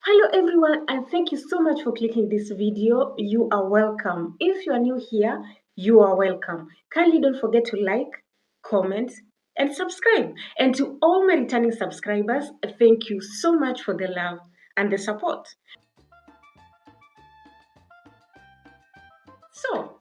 Hello everyone, and thank you so much for clicking this video. You are welcome. If you are new here, you are welcome. Kindly don't forget to like, comment, and subscribe. And to all my returning subscribers, thank you so much for the love and the support. So,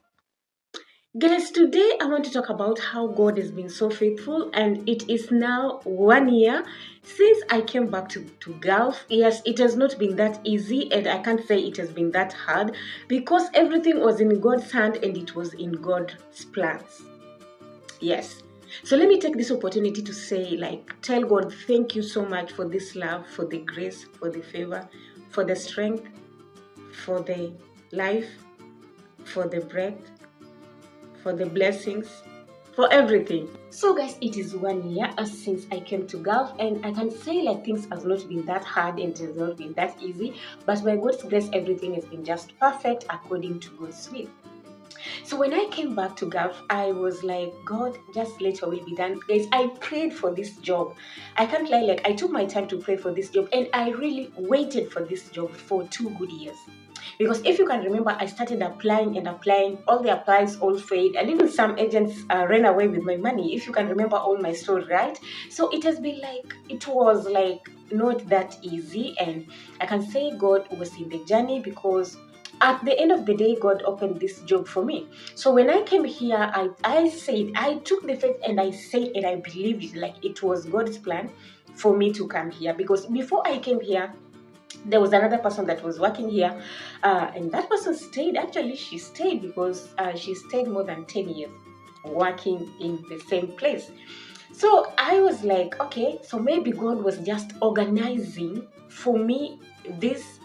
guys, today I want to talk about how God has been so faithful, and it is now 1 year since I came back to Gulf. Yes, it has not been that easy, and I can't say it has been that hard because everything was in God's hand and it was in God's plans. Yes. So let me take this opportunity to say, tell God, thank you so much for this love, for the grace, for the favor, for the strength, for the life, for the breath, for the blessings, for everything. So guys, it is 1 year since I came to Gulf, and I can say things have not been that hard and it has not been that easy, but by God's grace everything has been just perfect according to God's will. So when I came back to Gulf, I was like, God, just let your will be done. Guys, I prayed for this job. I can't lie, I took my time to pray for this job, and I really waited for this job for 2 good years. Because if you can remember, I started applying and applying, all the applies all failed, and even some agents ran away with my money. If you can remember all my story, right? So it has been it was not that easy, and I can say God was in the journey because at the end of the day, God opened this job for me. So when I came here, I said, I took the faith and I said, and I believed it, it was God's plan for me to come here. Because before I came here, there was another person that was working here, and that person stayed. Actually, she stayed because she stayed more than 10 years working in the same place. So I was like, okay, so maybe God was just organizing for me this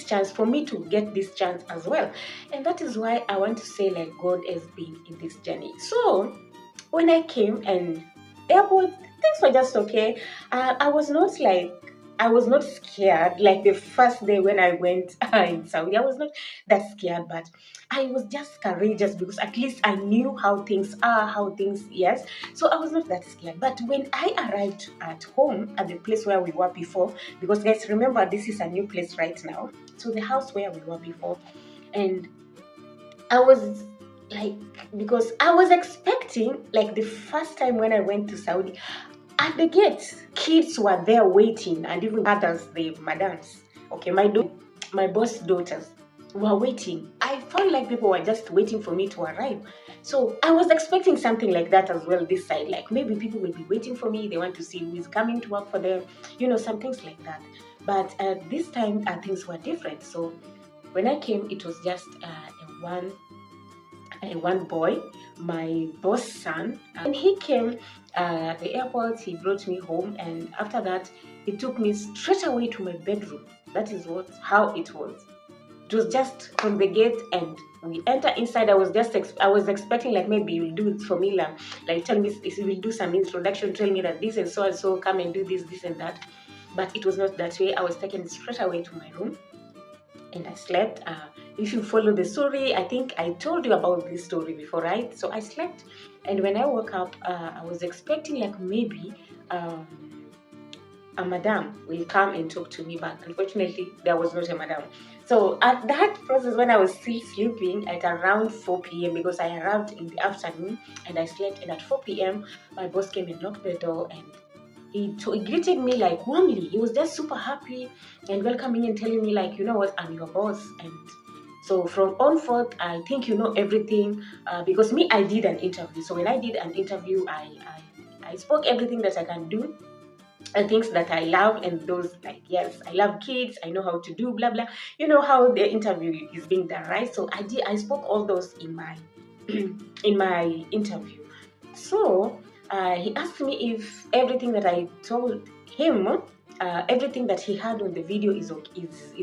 chance, for me to get this chance as well. And that is why I want to say God has been in this journey. So when I came and airport, things were just okay. I was not scared like the first day when I went in Saudi. I was not that scared, but I was just courageous because at least I knew how things are, yes. So I was not that scared. But when I arrived at home, at the place where we were before, because guys, remember, this is a new place right now. So the house where we were before, and I was because I was expecting, the first time when I went to Saudi, at the gate, kids were there waiting, and even others, the madams, okay, my boss' daughters were waiting. I felt like people were just waiting for me to arrive. So I was expecting something like that as well this side. Maybe people will be waiting for me. They want to see who is coming to work for them, some things like that. But this time, things were different. So when I came, it was just one boy, my boss' son. When he came at the airport, he brought me home, and after that, he took me straight away to my bedroom. That is how it was. It was just from the gate, and we enter inside. I was expecting maybe you'll do it for me, tell me, you will do some introduction, tell me that this and so, come and do this and that. But it was not that way. I was taken straight away to my room, and I slept. If you follow the story, I think I told you about this story before, right? So I slept, and when I woke up, I was expecting maybe a madam will come and talk to me, but unfortunately, there was not a madam. So at that process, when I was still sleeping at around 4 p.m., because I arrived in the afternoon and I slept, and at 4 p.m., my boss came and knocked the door, and he greeted me warmly. He was just super happy and welcoming and telling me you know what, I'm your boss. And so from on forth, I think you know everything, because me, I did an interview. So when I did an interview, I spoke everything that I can do, and things that I love, and those yes, I love kids, I know how to do blah blah. You know how the interview is being done, right? So I spoke all those in my in my interview. So he asked me if everything that I told him, everything that he had on the video is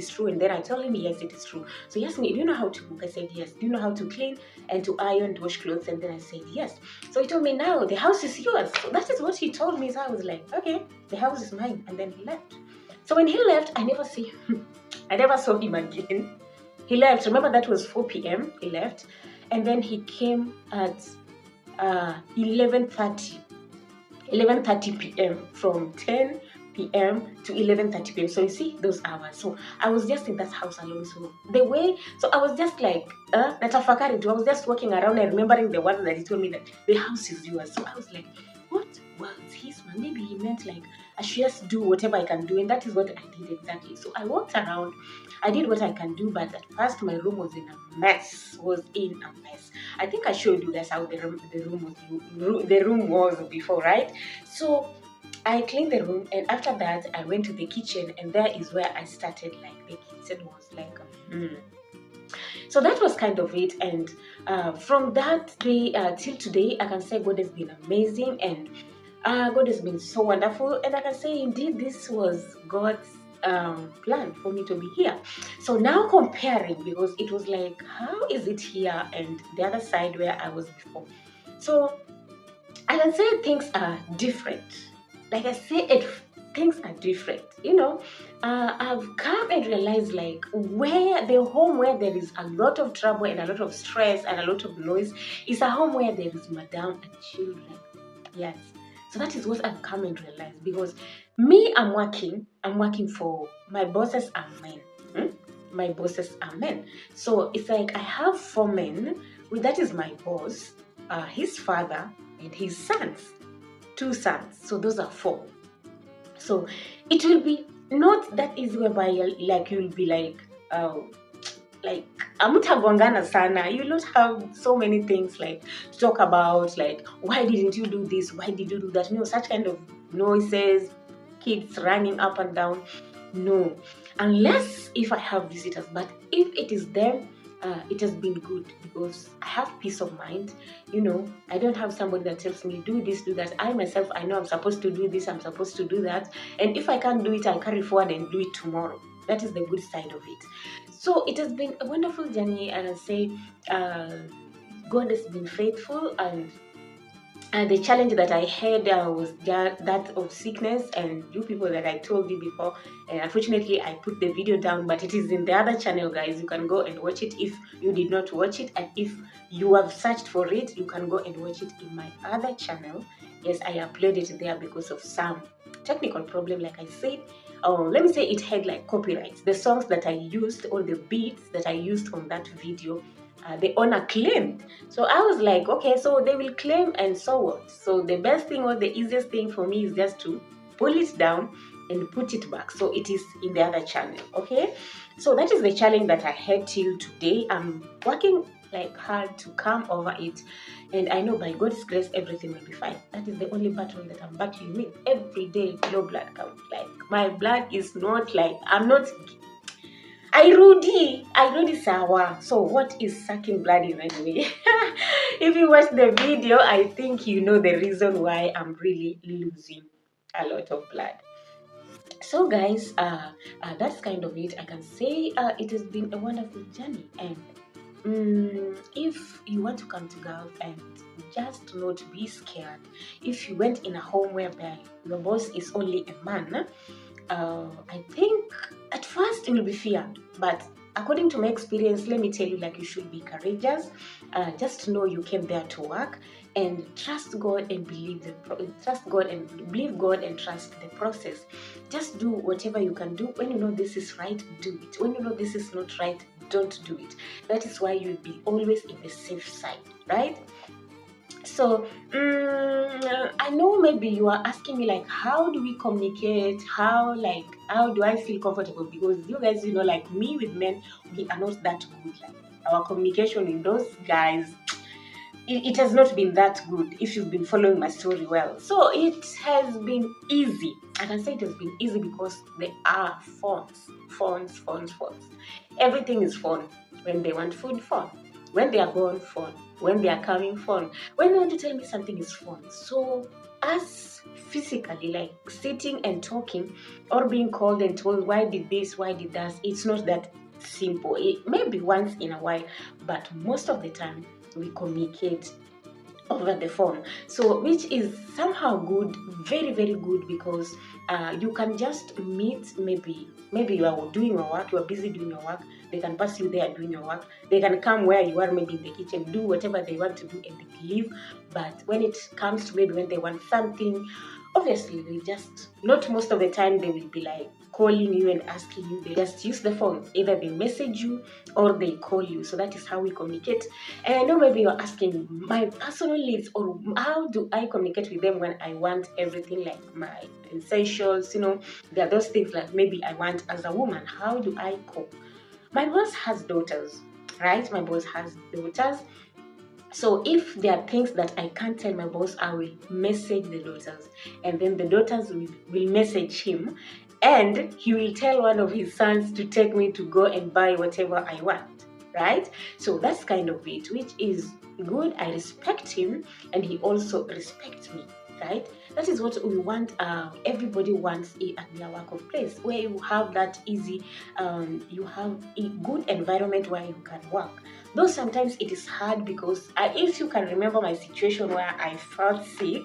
true. And then I told him, yes, it is true. So he asked me, do you know how to cook? I said, yes. Do you know how to clean and to iron, to wash clothes? And then I said, yes. So he told me, now the house is yours. So that is what he told me. So I was like, okay, the house is mine. And then he left. So when he left, I never saw him again. He left. Remember, that was 4 p.m. He left. And then he came at 11:30 p.m. From 10 p.m. to 11:30 p.m. So you see those hours. So I was just in that house alone. So I was just like, natafakari too. I was just walking around and remembering the words that he told me that the house is yours. So I was like, what was his one? Maybe he meant like I should just do whatever I can do, and that is what I did exactly. So I walked around, I did what I can do, but at first my room was in a mess. I think I showed you that's how the room was before, right? So I cleaned the room, and after that I went to the kitchen, and there is where I started. Like the kitchen was like so that was kind of it. And from that day till today, I can say God has been amazing, and God has been so wonderful. And I can say indeed this was God's plan for me to be here. So now comparing, because it was like, how is it here and the other side where I was before? So I can say things are different. Like I said, things are different. I've come and realized like where the home where there is a lot of trouble and a lot of stress and a lot of noise is a home where there is madam and children. Yes. So that is what I've come and realized, because me, I'm working for my bosses are men. My bosses are men. So it's like I have 4 men. That is my boss, his father, and his sons. 2 sons. So those are 4. So it will be not that easy whereby like you'll be like amutagongana sana. You'll not have so many things like to talk about, like why didn't you do this, why did you do that, such kind of noises, kids running up and down. No, unless if I have visitors. But if it is them, it has been good, because I have peace of mind. I don't have somebody that tells me do this, do that. I myself, I know I'm supposed to do this, I'm supposed to do that, and if I can't do it, I'll carry forward and do it tomorrow. That is the good side of it. So it has been a wonderful journey, and I say God has been faithful. And the challenge that I had was that of sickness, and you people that I told you before. And unfortunately, I put the video down, but it is in the other channel, guys. You can go and watch it if you did not watch it. And if you have searched for it, you can go and watch it in my other channel. Yes, I uploaded it there because of some technical problem, like I said. Let me say it had like copyrights. The songs that I used, or the beats that I used on that video, the owner claimed. So I was like, okay, so they will claim, and so what? So the best thing, or the easiest thing for me, is just to pull it down and put it back. So it is in the other channel. Okay, so that is the challenge that I had till today. I'm working like hard to come over it, and I know by God's grace everything will be fine. That is the only battle that I'm battling with every day. Low blood count. Like my blood is not like, I'm not I Rudy sawa. So what is sucking blood in anyway? If you watch the video, I think you know the reason why I'm really losing a lot of blood. So guys, that's kind of it. I can say it has been a wonderful journey, and if you want to come to Gulf, and just not be scared, if you went in a home whereby your boss is only a man, I think at first you will be feared, but according to my experience, let me tell you, like, you should be courageous. Just know you came there to work, and trust God and believe God and trust the process. Just do whatever you can do. When you know this is right, do it. When you know this is not right, don't do it. That is why you'll be always in the safe side, right? So I know maybe you are asking me, like, how do we communicate? How do I feel comfortable? Because you guys, like me with men, we are not that good. Like, our communication with those guys, it has not been that good, if you've been following my story well. So it has been easy. I can say it has been easy because there are phones. Everything is phone. When they want food, phone. When they are gone, phone. When they are coming, phone. When they want to tell me something, is phone. So us physically, like sitting and talking, or being called and told, why did this, why did that, it's not that simple. It may be once in a while, but most of the time we communicate over the phone. So which is somehow good, very, very good, because you can just meet, maybe you are doing your work, you are busy doing your work, they can pass you there doing your work, they can come where you are, maybe in the kitchen, do whatever they want to do, and they leave. But when it comes to maybe when they want something, Obviously, they just, not most of the time they will be like calling you and asking you. They just use the phone. Either they message you or they call you. So that is how we communicate. And I know maybe you're asking my personal needs, or how do I communicate with them when I want everything like my essentials, there are those things like maybe I want as a woman. How do I cope? My boss has daughters, right? My boss has daughters. So if there are things that I can't tell my boss, I will message the daughters, and then the daughters will message him, and he will tell one of his sons to take me to go and buy whatever I want, right? So that's kind of it, which is good. I respect him, and he also respects me, right? That is what we want. Everybody wants at their work of place, where you have that easy, you have a good environment where you can work. Though sometimes it is hard because if you can remember my situation where I felt sick,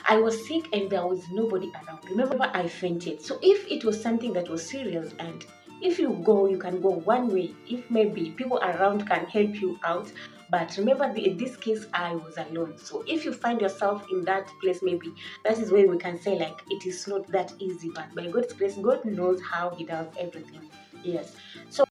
I was sick and there was nobody around. Remember, I fainted. So if it was something that was serious, and if you go, you can go one way. If maybe people around can help you out. But remember, in this case, I was alone. So if you find yourself in that place, maybe that is where we can say like it is not that easy. But by God's grace, God knows how He does everything. Yes. So